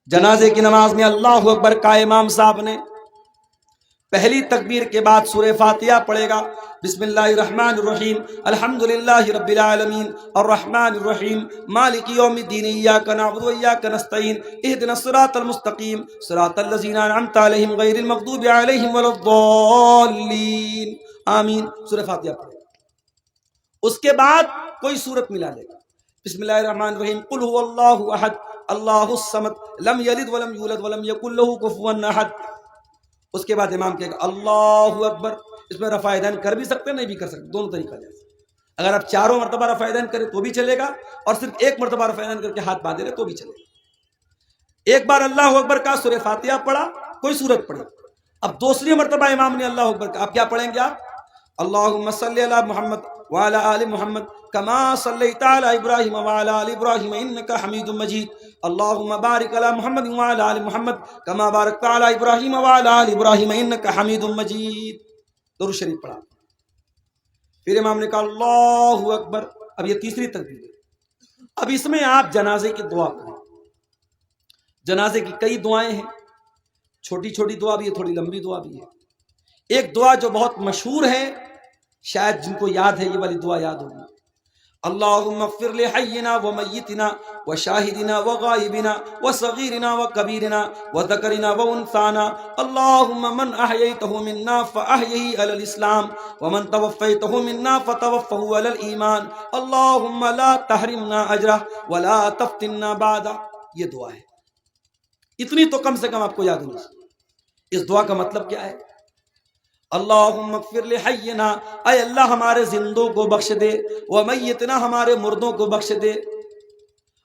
جنازے کی نماز میں اللہ اکبر کا امام صاحب نے پہلی تکبیر کے بعد سورہ فاتحہ پڑھے گا. بسم اللہ الرحمن الرحیم الحمدللہ رب العالمین الرحمن الرحیم مالک یوم الدین ایاک نعبد و ایاک نستعین اہدنا الصراط المستقیم صراط الذین انعمت علیہم غیر المغضوب علیہم ولا الضالین آمین. سورہ فاتحہ پڑھے گا. اس کے بعد کوئی سورت ملا لے گا. بسم اللہ الرحمن الرحیم قل هو اللہ احد اللہ الصمد لم یلد ولم یولد ولم یکن له کفوا احد. اس کے بعد امام کہے گا اللہ اکبر. اس میں رفع یدین کر بھی سکتے نہیں بھی کر سکتے, دونوں طریقہ جائز. اگر آپ چاروں مرتبہ رفع یدین کریں تو بھی چلے گا, اور صرف ایک مرتبہ رفع یدین کر کے ہاتھ باندھے رہے تو بھی چلے گا. ایک بار اللہ اکبر کا سورہ فاتحہ پڑھا, کوئی سورت پڑھی. اب دوسری مرتبہ امام نے اللہ اکبر کا, آپ کیا پڑھیں گے؟ آپ اللہم صلی علی محمد وعلی آل محمد کما صلیت علی ابراہیم وعلی آل ابراہیم انکا حمید مجید. اللہم بارک علی محمد وعلی آل محمد کما بارکت علی ابراہیم وعلی آل ابراہیم انکا حمید مجید. درود شریف پڑھا. پھر امام نے کہا اللہ اکبر. اب یہ تیسری تکبیر ہے. اب اس میں آپ جنازے کی دعا کریں. جنازے کی کئی دعائیں ہیں, چھوٹی چھوٹی دعا بھی ہے, تھوڑی لمبی دعا بھی ہے. ایک دعا جو بہت مشہور ہے, شاید جن کو یاد ہے یہ والی دعا یاد ہوگی. اللہم اغفر لحینا ومیتنا وشاہدنا وغائبنا وصغیرنا وکبیرنا وذکرنا وانثانا. اللہم من احییتہ منا فاحیہ علی الاسلام ومن توفیتہ منا فتوفہ علی الایمان. اللہم لا تحرمنا اجرہ ولا تفتنا بعدہ. یہ دعا ہے. اتنی تو کم سے کم آپ کو یاد ہونی چاہیے. اس دعا کا مطلب کیا ہے؟ اللہم اغفر لحینا, اے اللہ ہمارے زندوں کو بخش دے, ومیتنا ہمارے مردوں کو بخش دے.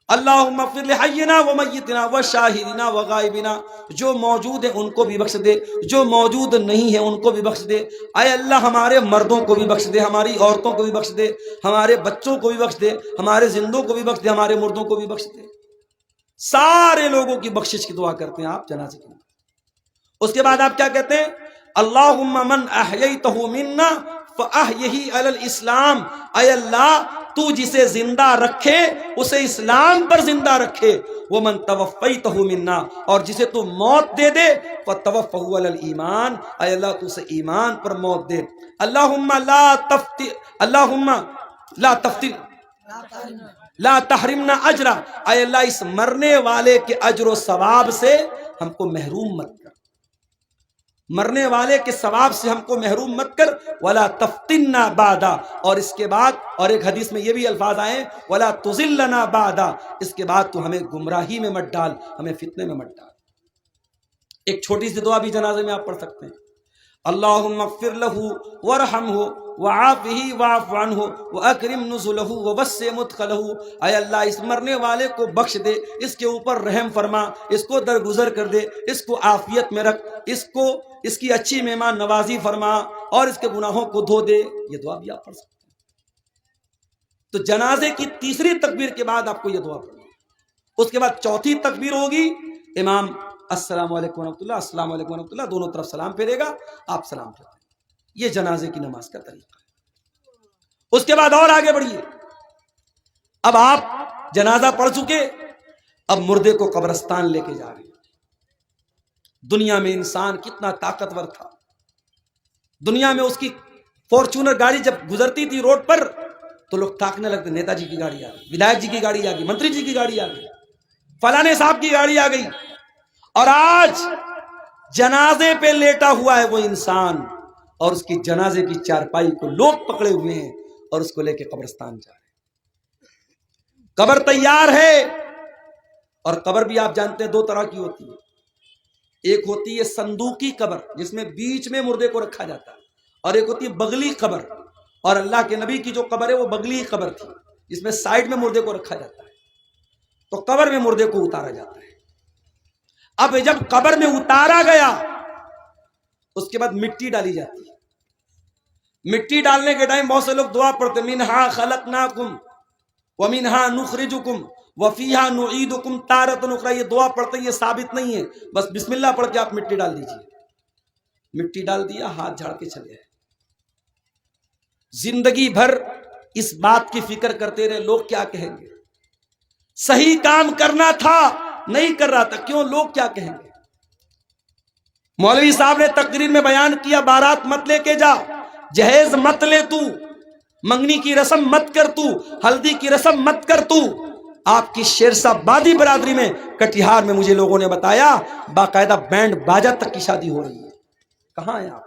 اللہم اغفر لحینا ومیتنا وشاہدنا وغائبنا, جو موجود ہیں ان کو بھی بخش دے, جو موجود نہیں ہیں ان کو بھی بخش دے. اے اللہ ہمارے مردوں کو بھی بخش دے, ہماری عورتوں کو بھی بخش دے, ہمارے بچوں کو بھی بخش دے, ہمارے زندوں کو بھی بخش دے, ہمارے مردوں کو بھی بخش دے. سارے لوگوں کی بخشش کی دعا کرتے ہیں آپ جنازے کی. اس کے بعد آپ کیا کہتے ہیں؟ اللہم من احییتہ منا فاحیہ علی الاسلام. اے اللہ تو جسے زندہ رکھے اسے اسلام پر زندہ رکھے. ومن توفیتہ منا, اور جسے تو موت دے دے فتوفہ علی الایمان. اے اللہ تو اسے ایمان پر موت دے. اللہم لا تحرمنا اجرا, اے اللہ اس مرنے والے کے اجر و ثواب سے ہم کو محروم مت کر, مرنے والے کے ثواب سے ہم کو محروم مت کر. ولا تفتنا بعدا, اور اس کے بعد اور ایک حدیث میں یہ بھی الفاظ آئے ولا تضلنا بعدا, اس کے بعد تو ہمیں گمراہی میں مت ڈال, ہمیں فتنے میں مت ڈال. ایک چھوٹی سی دعا بھی جنازے میں آپ پڑھ سکتے ہیں. اللہم اغفر لہ وارحمہ وعافہ واعف عنہ واکرم نزلہ ووسع مدخلہ. اے اللہ اس مرنے والے کو بخش دے, اس کے اوپر رحم فرما, اس کو درگزر کر دے, اس کو عافیت میں رکھ, اس کی اچھی مہمان نوازی فرما, اور اس کے گناہوں کو دھو دے. یہ دعا بھی آپ پڑھ سکتے ہیں. تو جنازے کی تیسری تکبیر کے بعد آپ کو یہ دعا پڑھنی ہے. اس کے بعد چوتھی تکبیر ہوگی, امام السلام علیکم ورحمۃ اللہ, السلام علیکم ورحمۃ اللہ, دونوں طرف سلام پھیرے گا, آپ سلام پھیریں. یہ جنازے کی نماز کا طریقہ ہے. اس کے بعد اور آگے بڑھیے. اب آپ جنازہ پڑھ چکے, اب مردے کو قبرستان لے کے جا رہے ہیں. دنیا میں انسان کتنا طاقتور تھا. دنیا میں اس کی فارچونر گاڑی جب گزرتی تھی روڈ پر تو لوگ تاکنے لگتے, نیتا جی کی گاڑی آ گئی, ودھایک جی کی گاڑی آ گئی, منتری جی کی گاڑی آ گئی, فلانے صاحب کی گاڑی آ گئی. اور آج جنازے پہ لیٹا ہوا ہے وہ انسان, اور اس کی جنازے کی چارپائی کو لوگ پکڑے ہوئے ہیں اور اس کو لے کے قبرستان جا رہے ہیں. قبر تیار ہے, اور قبر بھی آپ جانتے ہیں دو طرح کی ہوتی ہے. ایک ہوتی ہے صندوقی قبر جس میں بیچ میں مردے کو رکھا جاتا ہے, اور ایک ہوتی ہے بغلی قبر. اور اللہ کے نبی کی جو قبر ہے وہ بغلی قبر تھی جس میں سائڈ میں مردے کو رکھا جاتا ہے. تو قبر میں مردے کو اتارا جاتا ہے. اب جب قبر میں اتارا گیا اس کے بعد مٹی ڈالی جاتی ہے. مٹی ڈالنے کے ٹائم بہت سے لوگ دعا پڑھتے, منہا خلقناکم ومنہا نخرجکم وفیہا نعیدکم تارۃ اخری. یہ دعا پڑھتے ہیں, یہ ثابت نہیں ہے. بس بسم اللہ پڑھ کے آپ مٹی ڈال دیجیے. مٹی ڈال دیا, ہاتھ جھاڑ کے چلے آئے. زندگی بھر اس بات کی فکر کرتے رہے لوگ کیا کہیں گے. صحیح کام کرنا تھا نہیں کر رہا تھا، کیوں؟ لوگ کیا کہیں گے؟ مولوی صاحب نے تقریر میں بیان کیا بارات مت لے کے جا، جہیز مت لے تو، منگنی کی رسم مت کر تو، ہلدی کی رسم مت کر تو۔ آپ کی شیرشاہ بادی برادری میں کٹیہار میں مجھے لوگوں نے بتایا باقاعدہ بینڈ باجا تک کی شادی ہو رہی ہے۔ کہاں ہیں آپ؟